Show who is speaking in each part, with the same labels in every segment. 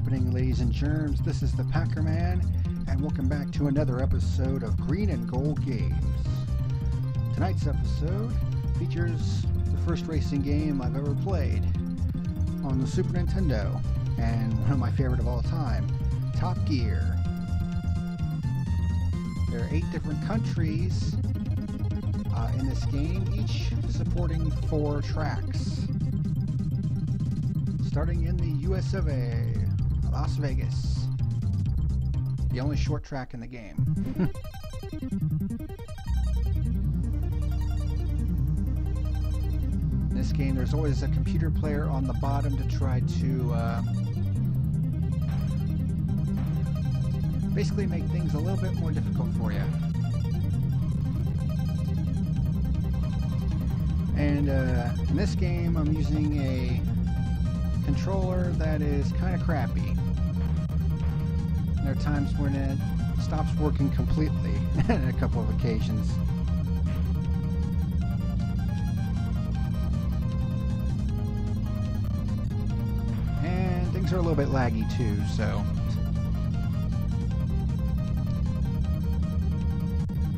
Speaker 1: happening, ladies and germs? This is the PackerMan, and welcome back to another episode of Green and Gold Games. Tonight's episode features the first racing game I've ever played on the Super Nintendo, and one of my favorite of all time, Top Gear. There are 8 different countries in this game, each supporting 4 tracks. Starting in the US of A, Las Vegas. The only short track in the game. In this game, there's always a computer player on the bottom to try to basically make things a little bit more difficult for you. And in this game, I'm using a controller that is kind of crappy. There are times when it stops working completely on a couple of occasions. And things are a little bit laggy too, so.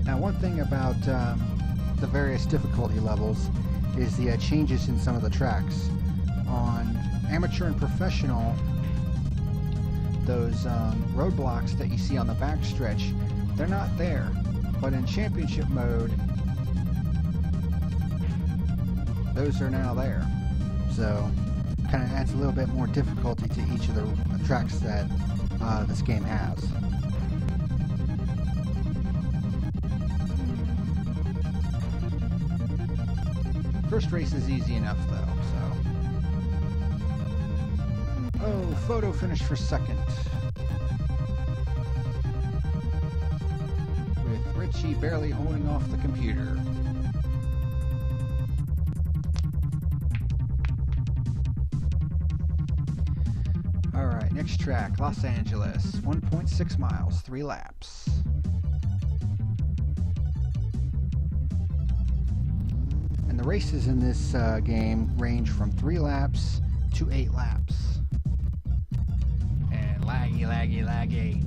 Speaker 1: Now, one thing about the various difficulty levels is the changes in some of the tracks. On amateur and professional, those roadblocks that you see on the backstretch, they're not there. But in championship mode, those are now there. So, kind of adds a little bit more difficulty to each of the tracks that this game has. First race is easy enough though, so. Oh, photo finish for second. With Richie barely holding off the computer. Alright, next track, Los Angeles. 1.6 miles, 3 laps. And the races in this game range from 3 laps to 8 laps. And laggy.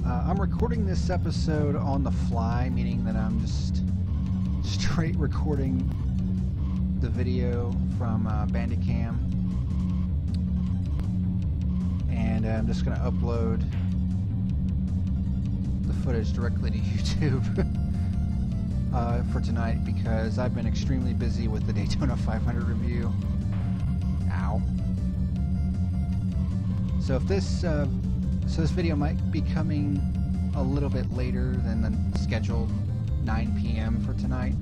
Speaker 1: I'm recording this episode on the fly, meaning that I'm just straight recording the video from Bandicam. And I'm just going to upload the footage directly to YouTube for tonight because I've been extremely busy with the Daytona 500 review. Ow. So if this video might be coming a little bit later than the scheduled 9 p.m. for tonight.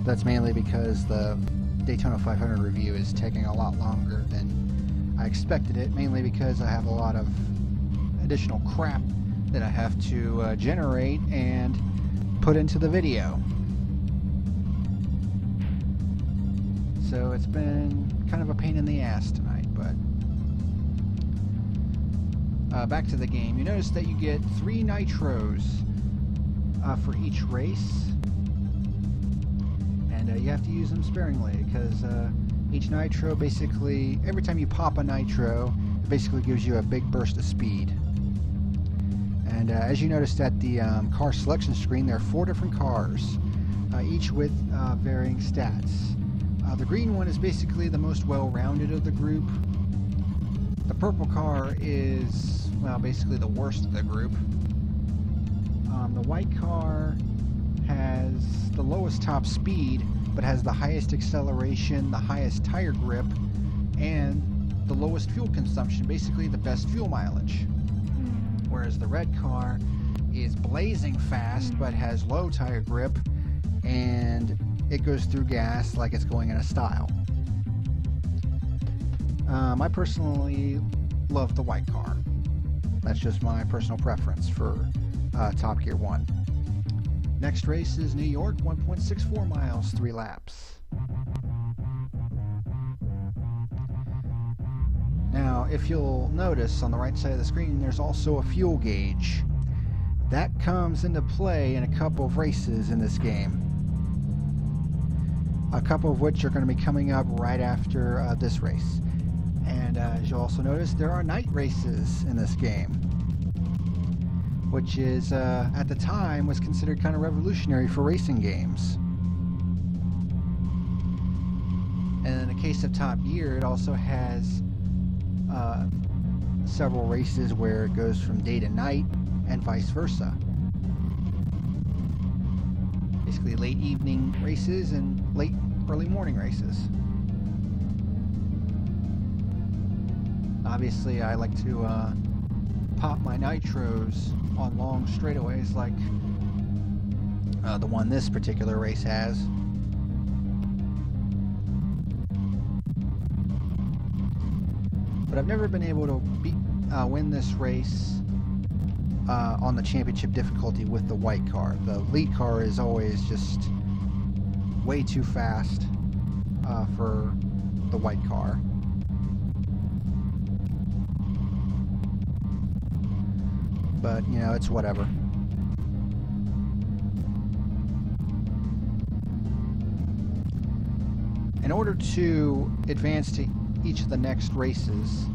Speaker 1: That's mainly because the Daytona 500 review is taking a lot longer than I expected it, mainly because I have a lot of additional crap that I have to generate and put into the video. So it's been kind of a pain in the ass tonight, but back to the game. You notice that you get 3 nitros for each race, and you have to use them sparingly because each nitro basically, every time you pop a nitro, it basically gives you a big burst of speed. And as you noticed at the car selection screen, there are 4 different cars, each with varying stats. The green one is basically the most well-rounded of the group. The purple car is, well, basically the worst of the group. The white car has the lowest top speed, but has the highest acceleration, the highest tire grip, and the lowest fuel consumption, basically the best fuel mileage. Whereas the red car is blazing fast, but has low tire grip, and it goes through gas like it's going in a style. I personally love the white car. That's just my personal preference for Top Gear 1. Next race is New York, 1.64 miles, 3 laps. Now, if you'll notice on the right side of the screen, there's also a fuel gauge. that comes into play in a couple of races in this game. A couple of which are going to be coming up right after this race. And as you'll also notice, there are night races in this game, which is, at the time, was considered kind of revolutionary for racing games. And in the case of Top Gear, it also has several races where it goes from day to night and vice versa. Basically late evening races and early morning races. Obviously, I like to pop my nitros on long straightaways like the one this particular race has. But I've never been able to win this race on the championship difficulty with the white car. The lead car is always just way too fast for the white car. But, you know, it's whatever. In order to advance to each of the next races,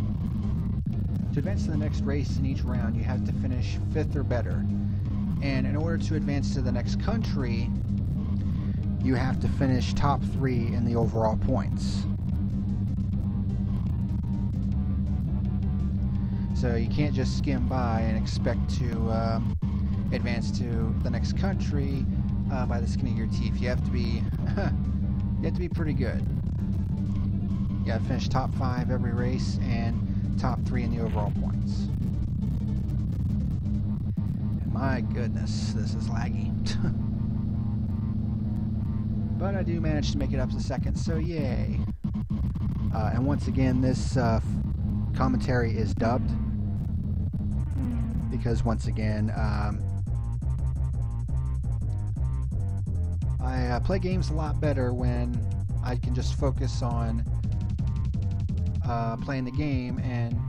Speaker 1: to advance to the next race in each round, you have to finish 5th or better. And in order to advance to the next country, you have to finish top 3 in the overall points. So you can't just skim by and expect to advance to the next country by the skin of your teeth. You have to be pretty good. You gotta finish top 5 every race and top 3 in the overall points. And my goodness, this is laggy. But I do manage to make it up to 2nd, so yay. And once again, this commentary is dubbed. Because once again, I play games a lot better when I can just focus on playing the game and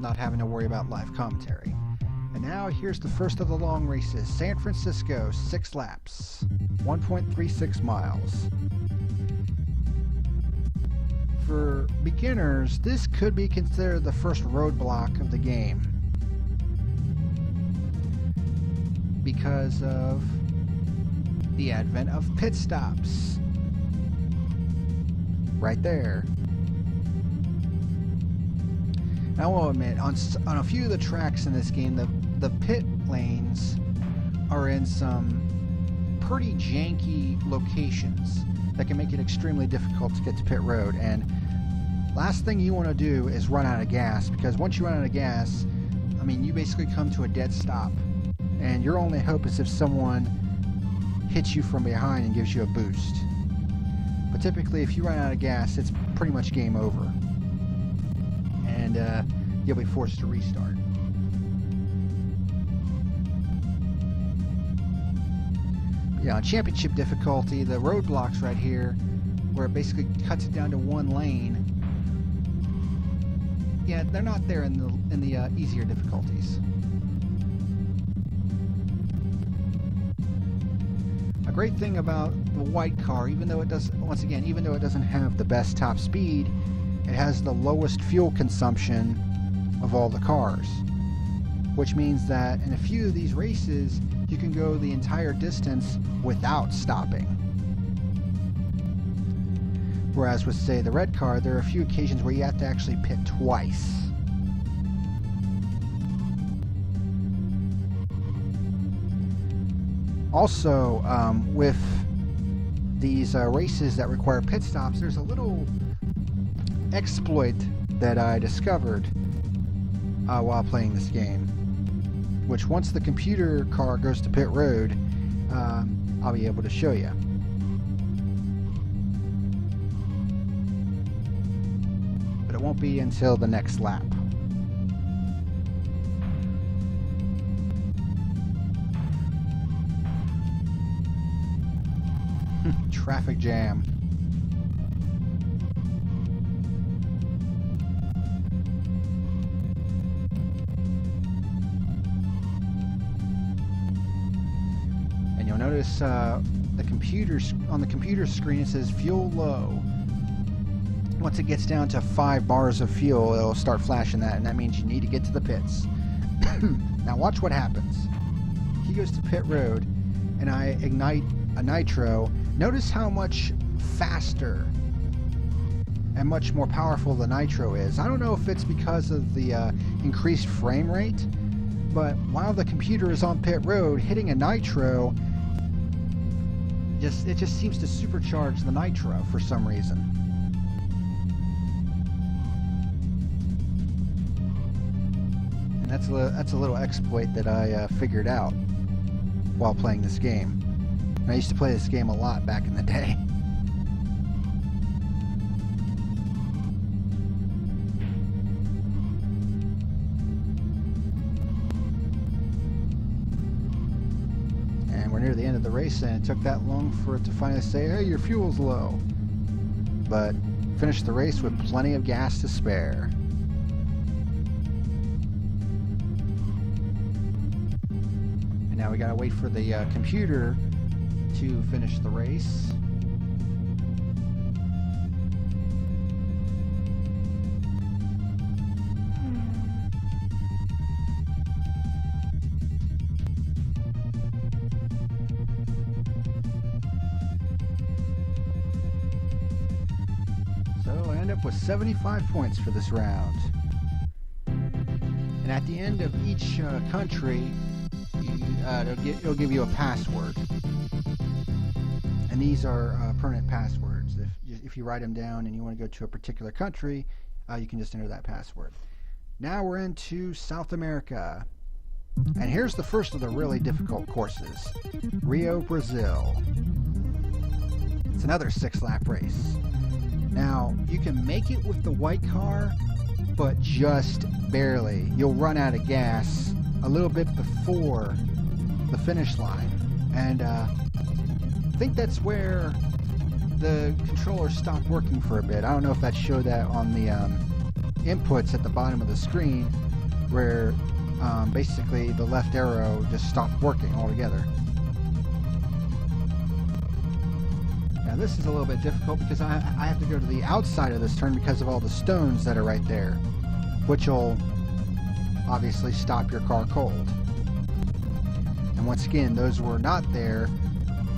Speaker 1: not having to worry about live commentary. And now here's the first of the long races. San Francisco, 6 laps, 1.36 miles. For beginners, this could be considered the first roadblock of the game, because of the advent of pit stops. Right there. Now, I will admit, on a few of the tracks in this game, the pit lanes are in some pretty janky locations that can make it extremely difficult to get to pit road. And last thing you want to do is run out of gas, because once you run out of gas, I mean, you basically come to a dead stop. And your only hope is if someone hits you from behind and gives you a boost. But typically, if you run out of gas, it's pretty much game over. And you'll be forced to restart. Yeah, on championship difficulty, the roadblocks right here, where it basically cuts it down to one lane, yeah, they're not there in the easier difficulties. A great thing about the white car, even though it doesn't have the best top speed, it has the lowest fuel consumption of all the cars, which means that in a few of these races you can go the entire distance without stopping. Whereas with, say, the red car, there are a few occasions where you have to actually pit twice. Also, with these races that require pit stops, there's a little exploit that I discovered while playing this game, which once the computer car goes to pit road, I'll be able to show you. But it won't be until the next lap. Traffic jam. notice on the computer screen it says fuel low. Once it gets down to 5 bars of fuel, it'll start flashing that, and that means you need to get to the pits. Now watch what happens. He goes to pit road, and I ignite a nitro. Notice how much faster and much more powerful the nitro is. I don't know if it's because of the increased frame rate, but while the computer is on pit road, hitting a nitro, it just seems to supercharge the nitro for some reason. That's a little exploit that I figured out while playing this game. And I used to play this game a lot back in the day. And we're near the end of the race, and it took that long for it to finally say, hey, your fuel's low. But finished the race with plenty of gas to spare. Now we gotta wait for the computer to finish the race. So I end up with 75 points for this round. And at the end of each country, it'll give you a password, and these are permanent passwords. If you write them down and you want to go to a particular country, you can just enter that password. Now we're into South America, and here's the first of the really difficult courses, Rio, Brazil. It's another 6-lap race. Now you can make it with the white car, but just barely. You'll run out of gas a little bit before the finish line, and I think that's where the controller stopped working for a bit. I don't know if that showed that on the inputs at the bottom of the screen, where basically the left arrow just stopped working altogether. Now this is a little bit difficult because I have to go to the outside of this turn because of all the stones that are right there, which will obviously stop your car cold. And once again, those were not there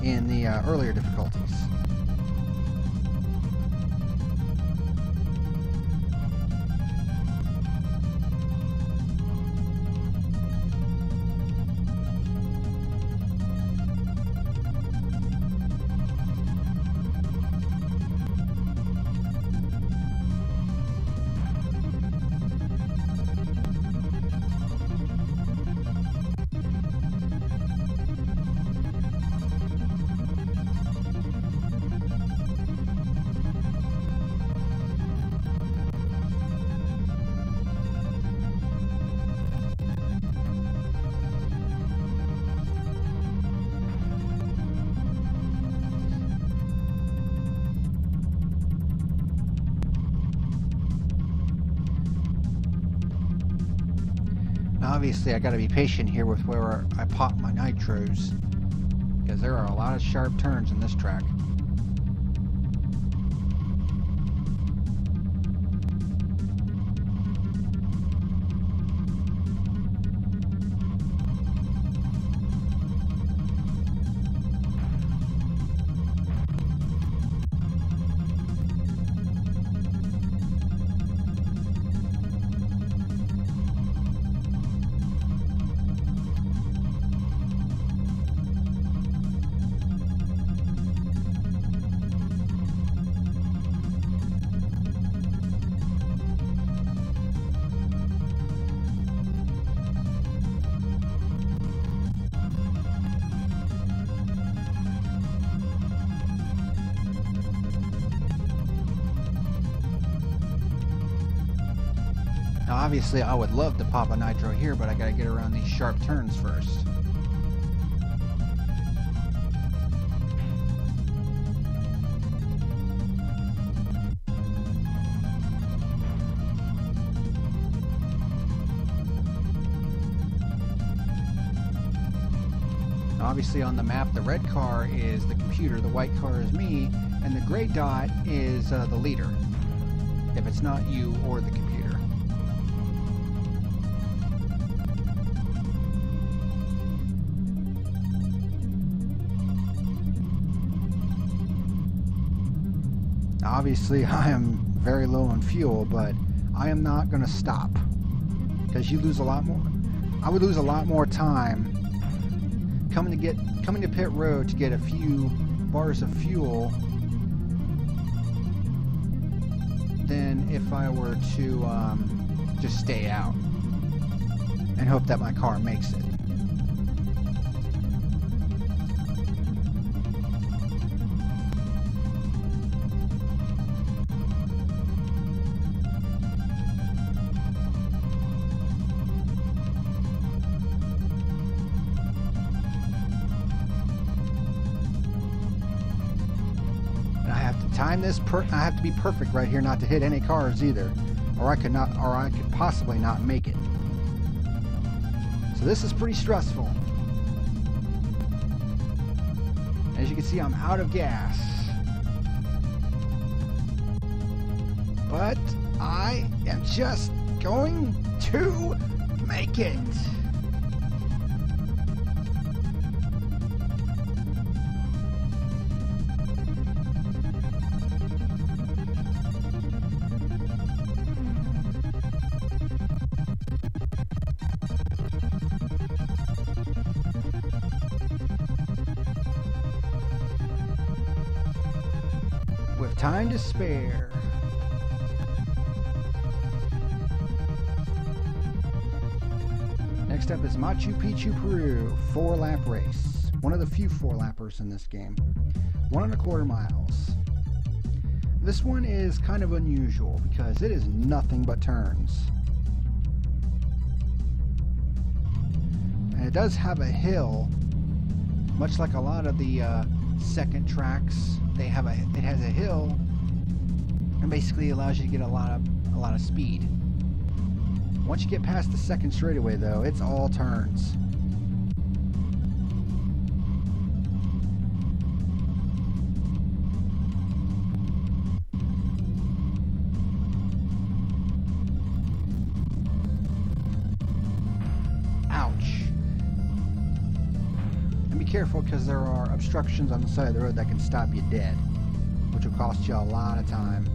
Speaker 1: in the earlier difficulties. Obviously I got to be patient here with where I pop my nitros, because there are a lot of sharp turns in this track. Now obviously I would love to pop a nitro here, but I gotta get around these sharp turns first. Obviously on the map, the red car is the computer, the white car is me, and the gray dot is the leader, if it's not you or the computer. Obviously, I am very low on fuel, but I am not going to stop, because you lose a lot more. I would lose a lot more time coming to pit road to get a few bars of fuel than if I were to just stay out and hope that my car makes it. Time this I have to be perfect right here not to hit any cars either, or I could possibly not make it. So this is pretty stressful. As you can see, I'm out of gas, but I am just going to make it. With time to spare. Next up is Machu Picchu, Peru, 4-lap race. One of the few 4-lappers in this game. 1.25 miles. This one is kind of unusual because it is nothing but turns. And it does have a hill, much like a lot of the second tracks. It has a hill and basically allows you to get a lot of speed. Once you get past the second straightaway though, it's all turns. Careful, because there are obstructions on the side of the road that can stop you dead, which will cost you a lot of time.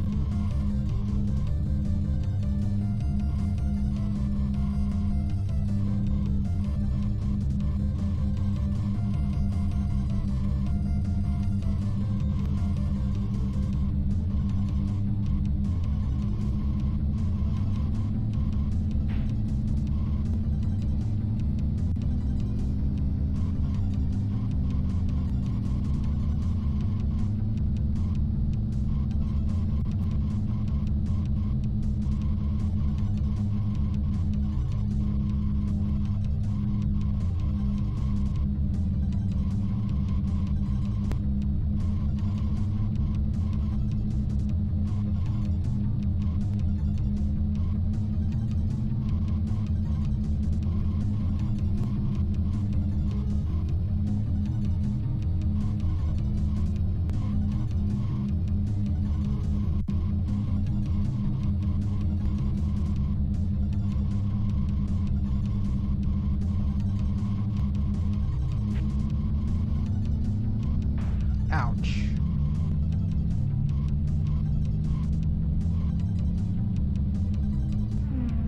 Speaker 1: Ouch.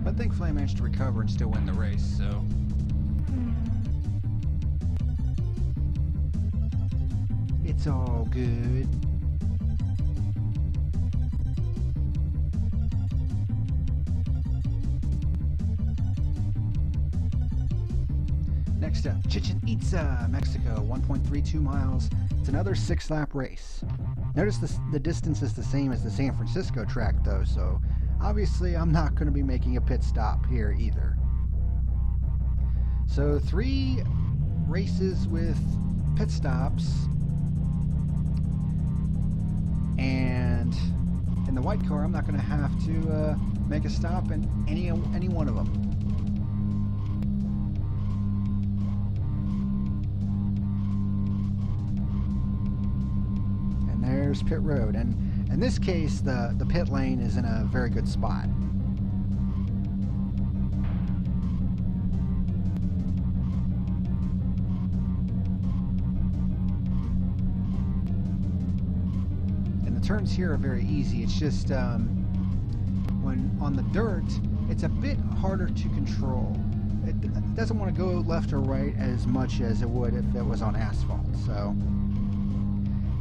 Speaker 1: But thankfully I managed to recover and still win the race, so... It's all good. Next up, Chichen Itza, Mexico, 1.32 miles. It's another 6-lap race. Notice the distance is the same as the San Francisco track though, so obviously I'm not going to be making a pit stop here either. So 3 races with pit stops, and in the white car I'm not going to have to make a stop in any one of them. there's pit road. And in this case, the pit lane is in a very good spot. And the turns here are very easy. It's just when on the dirt, it's a bit harder to control. It doesn't want to go left or right as much as it would if it was on asphalt. So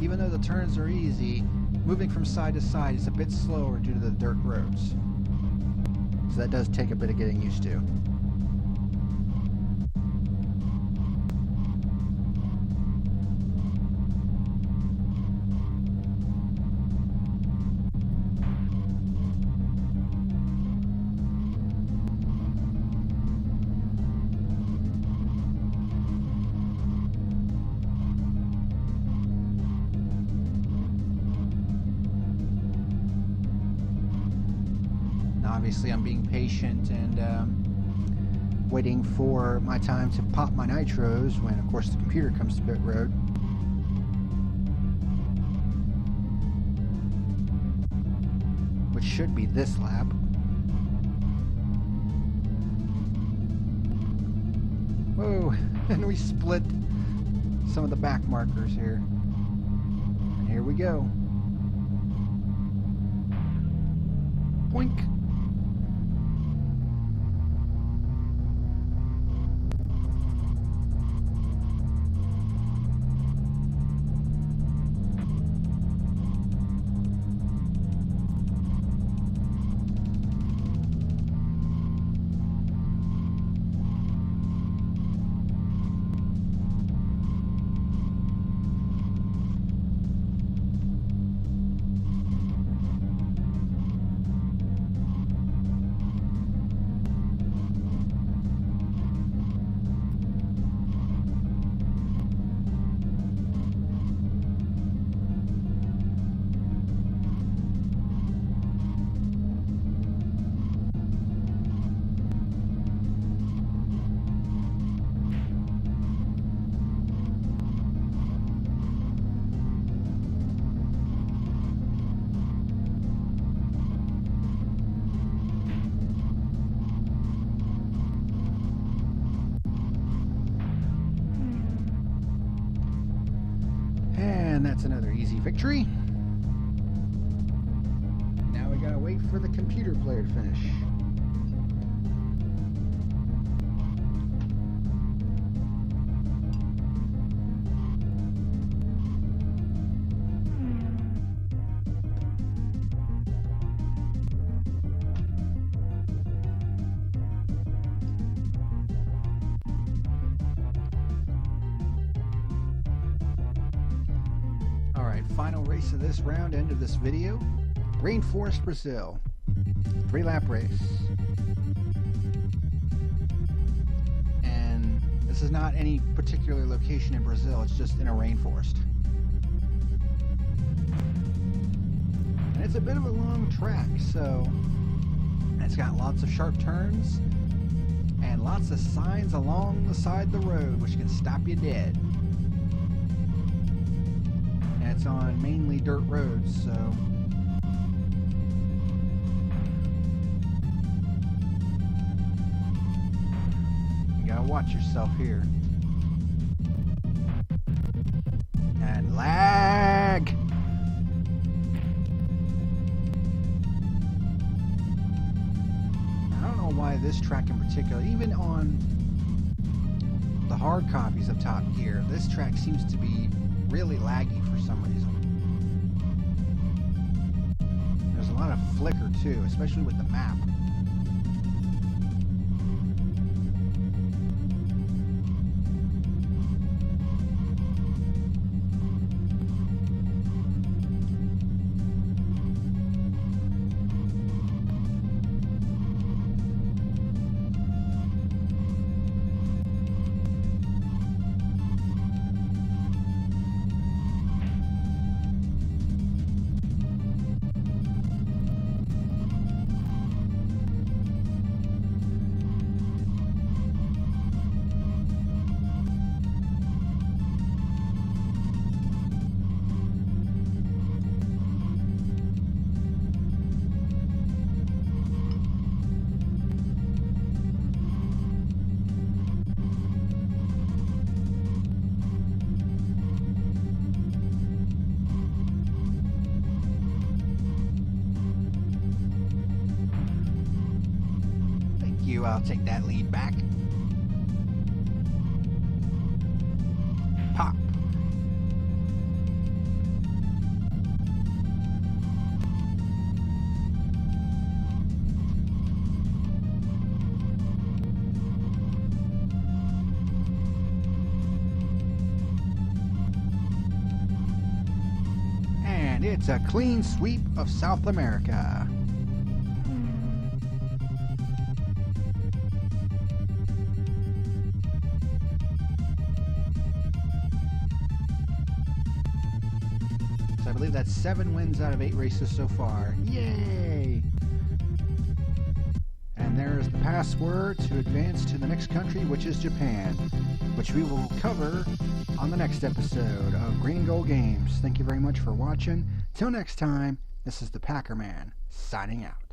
Speaker 1: even though the turns are easy, moving from side to side is a bit slower due to the dirt roads. So that does take a bit of getting used to. Obviously, I'm being patient and waiting for my time to pop my nitros when, of course, the computer comes to pit road. Which should be this lap. Whoa, and we split some of the back markers here. And here we go. Boink. And that's another easy victory. Now we gotta wait for the computer player to finish. Final race of this round, end of this video. Rainforest, Brazil. 3-lap race. And this is not any particular location in Brazil, it's just in a rainforest. And it's a bit of a long track, so it's got lots of sharp turns and lots of signs along the side of the road which can stop you dead. It's on mainly dirt roads, so you gotta watch yourself here. And lag! I don't know why this track in particular, even on the hard copies of Top Gear, this track seems to be really laggy for some reason. There's a lot of flicker too, especially with the map. you, I'll take that lead back. Pop. And it's a clean sweep of South America. I believe that's 7 wins out of 8 races so far. Yay! And there's the password to advance to the next country, which is Japan, which we will cover on the next episode of Green and Gold Games. Thank you very much for watching. Till next time, this is the PackerMan, signing out.